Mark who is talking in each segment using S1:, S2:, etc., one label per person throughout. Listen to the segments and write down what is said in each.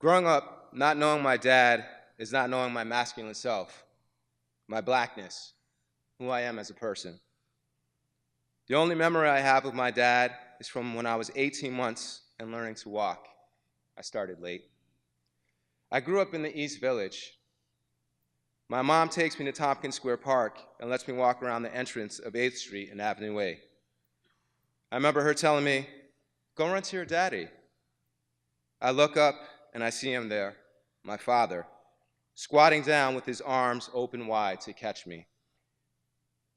S1: Growing up, not knowing my dad is not knowing my masculine self, my blackness, who I am as a person. The only memory I have of my dad is from when I was 18 months and learning to walk. I started late. I grew up in the East Village. My mom takes me to Tompkins Square Park and lets me walk around the entrance of 8th Street and Avenue A. I remember her telling me, "Go run to your daddy." I look up and I see him there, my father, squatting down with his arms open wide to catch me.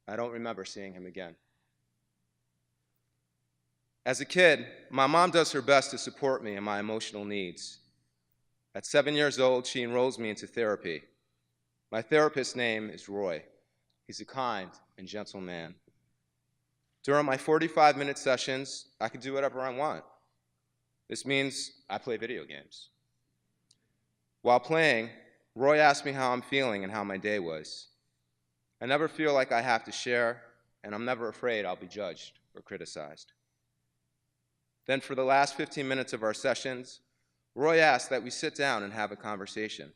S1: I don't remember seeing him again. As a kid, my mom does her best to support me in my emotional needs. At 7 years old, she enrolls me into therapy. My therapist's name is Roy. He's a kind and gentle man. During my 45-minute sessions, I can do whatever I want. This means I play video games. While playing, Roy asks me how I'm feeling and how my day was. I never feel like I have to share, and I'm never afraid I'll be judged or criticized. Then for the last 15 minutes of our sessions, Roy asks that we sit down and have a conversation.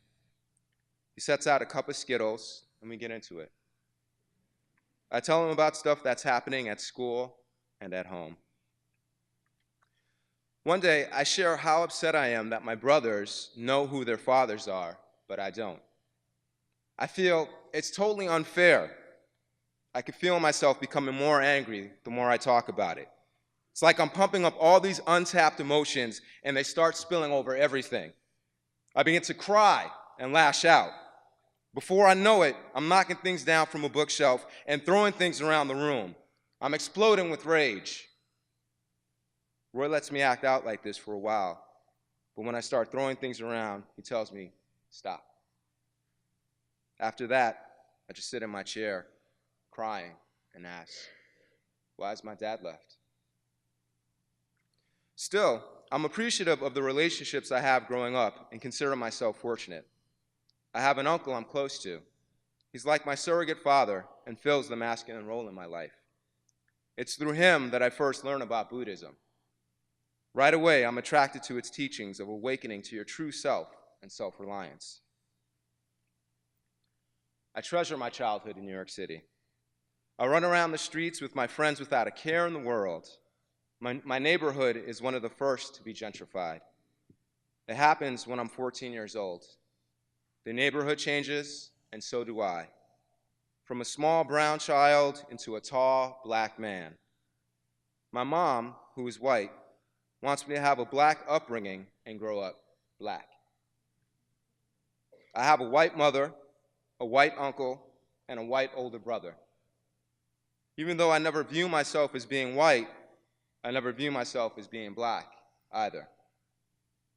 S1: He sets out a cup of Skittles, and we get into it. I tell him about stuff that's happening at school and at home. One day, I share how upset I am that my brothers know who their fathers are, but I don't. I feel it's totally unfair. I can feel myself becoming more angry the more I talk about it. It's like I'm pumping up all these untapped emotions, and they start spilling over everything. I begin to cry and lash out. Before I know it, I'm knocking things down from a bookshelf and throwing things around the room. I'm exploding with rage. Roy lets me act out like this for a while, but when I start throwing things around, he tells me, "Stop." After that, I just sit in my chair, crying, and ask, "Why has my dad left?" Still, I'm appreciative of the relationships I have growing up and consider myself fortunate. I have an uncle I'm close to. He's like my surrogate father and fills the masculine role in my life. It's through him that I first learned about Buddhism. Right away, I'm attracted to its teachings of awakening to your true self and self-reliance. I treasure my childhood in New York City. I run around the streets with my friends without a care in the world. My neighborhood is one of the first to be gentrified. It happens when I'm 14 years old. The neighborhood changes, and so do I. From a small brown child into a tall black man. My mom, who is white, wants me to have a black upbringing and grow up black. I have a white mother, a white uncle, and a white older brother. Even though I never view myself as being white, I never view myself as being black either.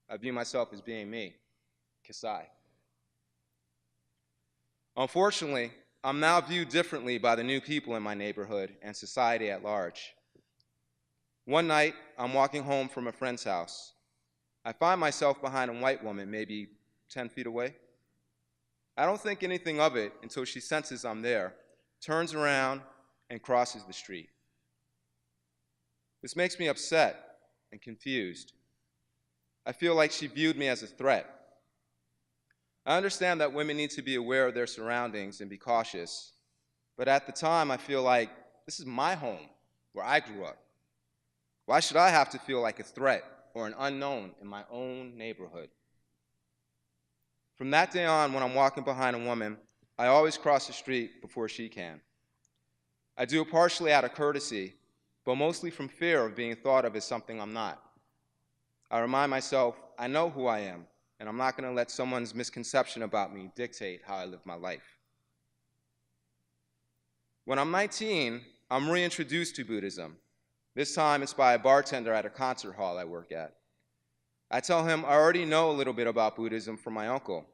S1: I view myself as being me, Kesai. Unfortunately, I'm now viewed differently by the new people in my neighborhood and society at large. One night, I'm walking home from a friend's house. I find myself behind a white woman, maybe 10 feet away. I don't think anything of it until she senses I'm there, turns around, and crosses the street. This makes me upset and confused. I feel like she viewed me as a threat. I understand that women need to be aware of their surroundings and be cautious, but at the time I feel like this is my home, where I grew up. Why should I have to feel like a threat or an unknown in my own neighborhood? From that day on, when I'm walking behind a woman, I always cross the street before she can. I do it partially out of courtesy, but mostly from fear of being thought of as something I'm not. I remind myself I know who I am, and I'm not going to let someone's misconception about me dictate how I live my life. When I'm 19, I'm reintroduced to Buddhism. This time it's by a bartender at a concert hall I work at. I tell him I already know a little bit about Buddhism from my uncle.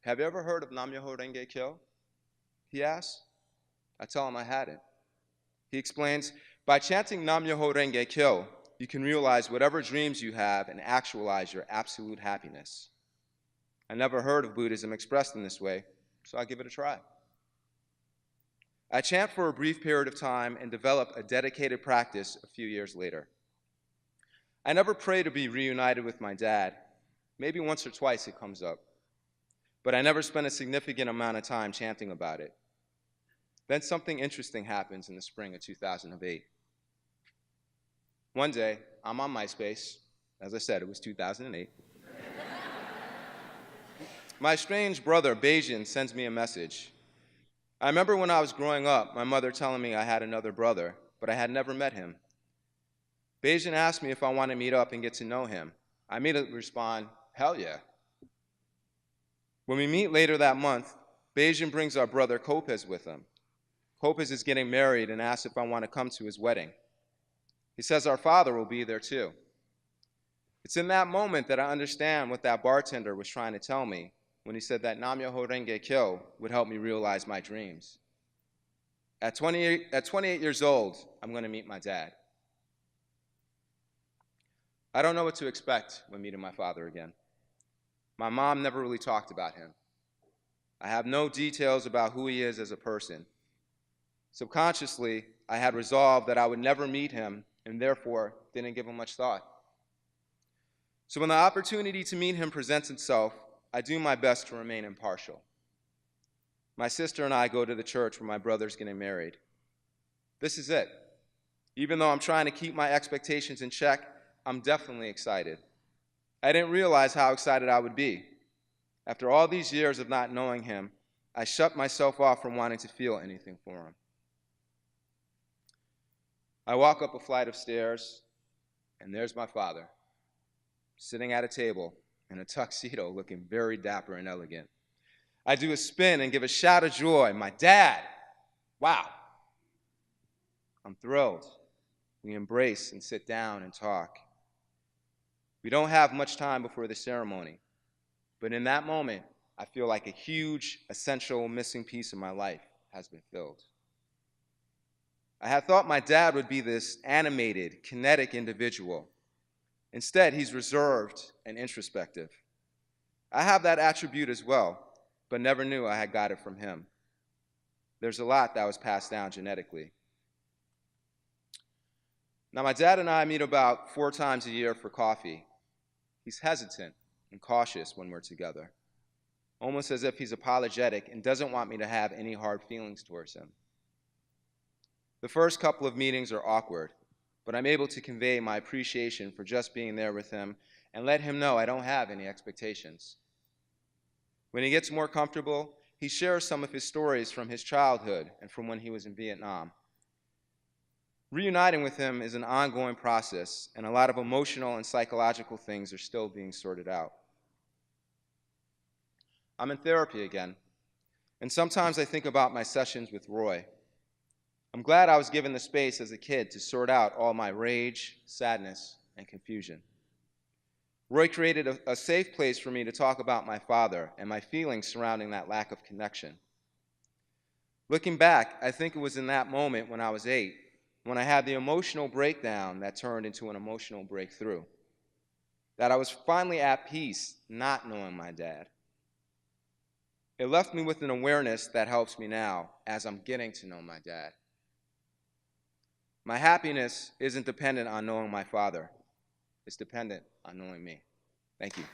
S1: "Have you ever heard of Nam-myoho-renge-kyo?" he asks. I tell him I hadn't. He explains, by chanting Nam-myoho-renge-kyo, you can realize whatever dreams you have and actualize your absolute happiness. I never heard of Buddhism expressed in this way, so I give it a try. I chant for a brief period of time and develop a dedicated practice a few years later. I never pray to be reunited with my dad. Maybe once or twice it comes up, but I never spent a significant amount of time chanting about it. Then something interesting happens in the spring of 2008. One day, I'm on MySpace. As I said, it was 2008. My estranged brother, Bajan, sends me a message. I remember when I was growing up, my mother telling me I had another brother, but I had never met him. Bajan asked me if I want to meet up and get to know him. I immediately respond, hell yeah. When we meet later that month, Bajan brings our brother Kopez with him. Kopez is getting married and asks if I want to come to his wedding. He says our father will be there too. It's in that moment that I understand what that bartender was trying to tell me when he said that Nam-myoho-renge-kyo would help me realize my dreams. At 28 years old, I'm going to meet my dad. I don't know what to expect when meeting my father again. My mom never really talked about him. I have no details about who he is as a person. Subconsciously, I had resolved that I would never meet him and therefore didn't give him much thought. So when the opportunity to meet him presents itself, I do my best to remain impartial. My sister and I go to the church where my brother's getting married. This is it. Even though I'm trying to keep my expectations in check, I'm definitely excited. I didn't realize how excited I would be. After all these years of not knowing him, I shut myself off from wanting to feel anything for him. I walk up a flight of stairs, and there's my father, sitting at a table in a tuxedo looking very dapper and elegant. I do a spin and give a shout of joy. My dad! Wow! I'm thrilled. We embrace and sit down and talk. We don't have much time before the ceremony, but in that moment, I feel like a huge, essential, missing piece of my life has been filled. I had thought my dad would be this animated, kinetic individual. Instead, he's reserved and introspective. I have that attribute as well, but never knew I had got it from him. There's a lot that was passed down genetically. Now, my dad and I meet about 4 times a year for coffee. He's hesitant and cautious when we're together, almost as if he's apologetic and doesn't want me to have any hard feelings towards him. The first couple of meetings are awkward, but I'm able to convey my appreciation for just being there with him and let him know I don't have any expectations. When he gets more comfortable, he shares some of his stories from his childhood and from when he was in Vietnam. Reuniting with him is an ongoing process, and a lot of emotional and psychological things are still being sorted out. I'm in therapy again, and sometimes I think about my sessions with Roy. I'm glad I was given the space as a kid to sort out all my rage, sadness, and confusion. Roy created a safe place for me to talk about my father and my feelings surrounding that lack of connection. Looking back, I think it was in that moment when I was 8, when I had the emotional breakdown that turned into an emotional breakthrough, that I was finally at peace not knowing my dad. It left me with an awareness that helps me now as I'm getting to know my dad. My happiness isn't dependent on knowing my father. It's dependent on knowing me. Thank you.